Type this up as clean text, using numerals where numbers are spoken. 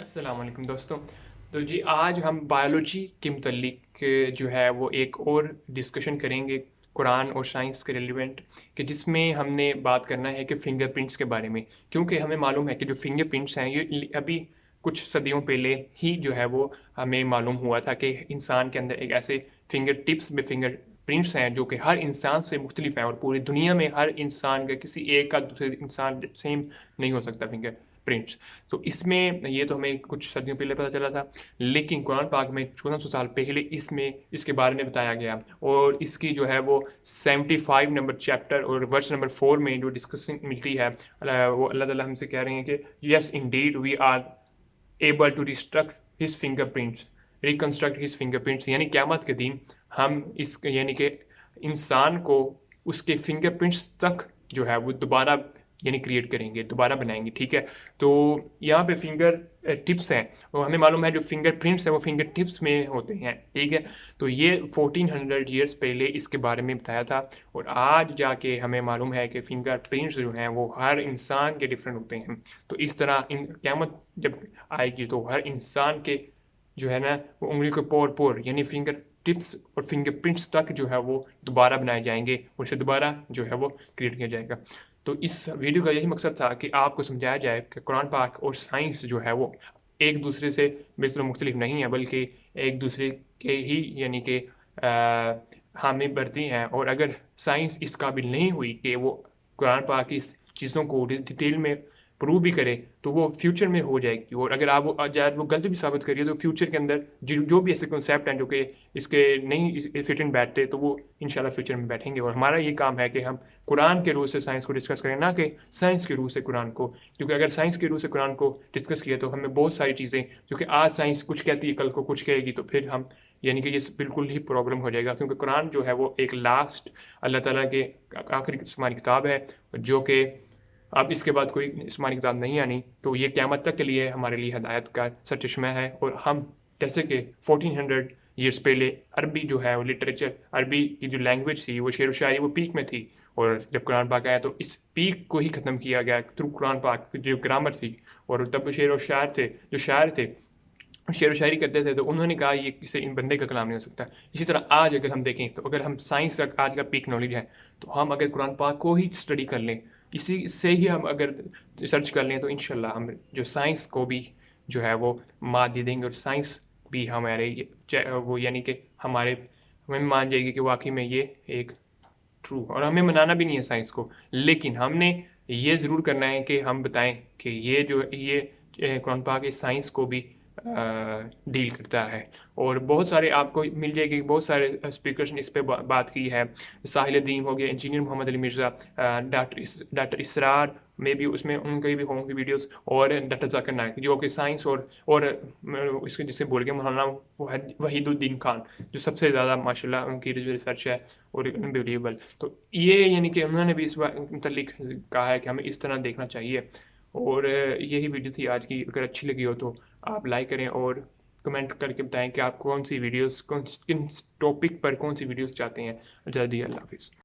अस्सलाम वालेकुम दोस्तों। तो जी आज हम बायोलॉजी के मुतल्लिक जो है वो एक और डिस्कशन करेंगे कुरान और साइंस के रिलेवेंट कि जिसमें हमने बात करना है कि फ़िंगरप्रिंट्स के बारे में। क्योंकि हमें मालूम है कि जो फ़िंगरप्रिंट्स हैं ये अभी कुछ सदियों पहले ही जो है वो हमें मालूम हुआ था कि इंसान के अंदर एक ऐसे फिंगर टिप्स में फिंगरप्रिंट्स हैं जो कि हर इंसान से मुख्तलिफ हैं और पूरी दुनिया में हर इंसान का किसी एक का दूसरे इंसान सेम नहीं हो सकता फिंगरप्रिंट्स। तो इसमें ये तो हमें कुछ सदियों पहले पता चला था, लेकिन कुरान पाक में 1400 साल पहले इसमें इसके बारे में बताया गया और इसकी जो है वो 75 नंबर चैप्टर और वर्स नंबर 4 में जो डिस्कशन मिलती है, वो अल्लाह ताला हमसे कह रहे हैं कि yes indeed we are able to reconstruct his fingerprints, यानी क़यामत के दिन हम इस यानी कि इंसान को उसके फिंगरप्रिंट्स तक जो है वो दोबारा यानी क्रिएट करेंगे, दोबारा बनाएंगे। ठीक है, तो यहाँ पे फिंगर टिप्स हैं और हमें मालूम है जो फिंगर प्रिंट्स हैं वो फिंगर टिप्स में होते हैं। ठीक है, तो ये 1400 ईयर्स पहले इसके बारे में बताया था और आज जाके हमें मालूम है कि फिंगर प्रिंट्स जो हैं वो हर इंसान के डिफरेंट होते हैं। तो इस तरह इन क़यामत जब आएगी तो हर इंसान के जो है ना वो उंगली के पोर यानी फिंगर टिप्स और फिंगरप्रिंट्स तक जो है वो दोबारा बनाए जाएंगे और उसे दोबारा जो है वो क्रिएट किया जाएगा। तो इस वीडियो का यही मकसद था कि आपको समझाया जाए कि कुरान पाक और साइंस जो है वो एक दूसरे से बिल्कुल मुख्तलिफ नहीं है, बल्कि एक दूसरे के ही यानी कि हामी भरती हैं। और अगर साइंस इस काबिल नहीं हुई कि वो कुरान पाक की इस चीज़ों को डिटेल में प्रूव भी करे तो वो फ्यूचर में हो जाएगी। और अगर आप वो शायद वो गलत भी साबित करिए तो फ्यूचर के अंदर जो भी ऐसे कॉन्सेप्ट हैं जो कि इसके नहीं फिट इन बैठते तो वो इंशाल्लाह फ्यूचर में बैठेंगे। और हमारा ये काम है कि हम कुरान के रूह से साइंस को डिस्कस करें, ना कि साइंस के रूह से कुरान को। क्योंकि अगर साइंस के रूह से कुरान को डिस्कस किया तो हमें बहुत सारी चीज़ें जो कि आज साइंस कुछ कहती है कल को कुछ कहेगी, तो फिर हम यानी कि ये बिल्कुल ही प्रॉब्लम हो जाएगा। क्योंकि कुरान जो है वो एक लास्ट अल्लाह ताला के आखिरी आसमानी किताब है जो कि अब इसके बाद कोई आसमानी किताब नहीं आनी। तो ये क़यामत तक के लिए हमारे लिए हिदायत का सरचश्मा है। और हम जैसे कि 1400 ईयर्स पहले अरबी जो है वो लिटरेचर, अरबी की जो लैंग्वेज थी वो शेर व शायरी वो पीक में थी, और जब कुरान पाक आया तो इस पीक को ही ख़त्म किया गया थ्रू कुरान पाक जो ग्रामर थी। और तब शेर व शायर थे, जो शायर थे शेर व शायरी करते थे, तो उन्होंने कहा ये किसी इन बंदे का कलाम नहीं हो सकता। इसी तरह आज अगर हम देखें तो अगर हम साइंस का आज का पीक नॉलेज है तो हम अगर कुरान पाक को ही स्टडी कर लें, इसी से ही हम अगर सर्च कर लें तो इंशाल्लाह हम जो साइंस को भी जो है वो मात दे देंगे और साइंस भी हमारे वो यानी कि हमारे हमें मान जाएगी कि वाकई में ये एक ट्रू। और हमें मनाना भी नहीं है साइंस को, लेकिन हमने ये ज़रूर करना है कि हम बताएं कि ये जो ये कुरान पाक इस साइंस को भी डील करता है। और बहुत सारे आपको मिल जाएगी, बहुत सारे स्पीकर्स ने इस पे बात की है। साहिल दीन हो गया, इंजीनियर मोहम्मद अली मिर्ज़ा, डॉक्टर इसरार में भी उसमें उनकी भी होंगी वीडियोस, और डॉक्टर जाकिर नाइक जो कि साइंस और इसके जिसे बोल के मौलाना वहीदुद्दीन खान जो सबसे ज़्यादा माशाल्लाह उनकी जो रिसर्च है और अनबिलीवेबल। तो ये यानी कि उन्होंने भी इस मतलब कहा है कि हमें इस तरह देखना चाहिए। और यही वीडियो थी आज की। अगर अच्छी लगी हो तो आप लाइक करें और कमेंट करके बताएं कि आप कौन सी वीडियोस किन टॉपिक पर कौन सी वीडियोस चाहते हैं। जल्दी, अल्लाह हाफिज़।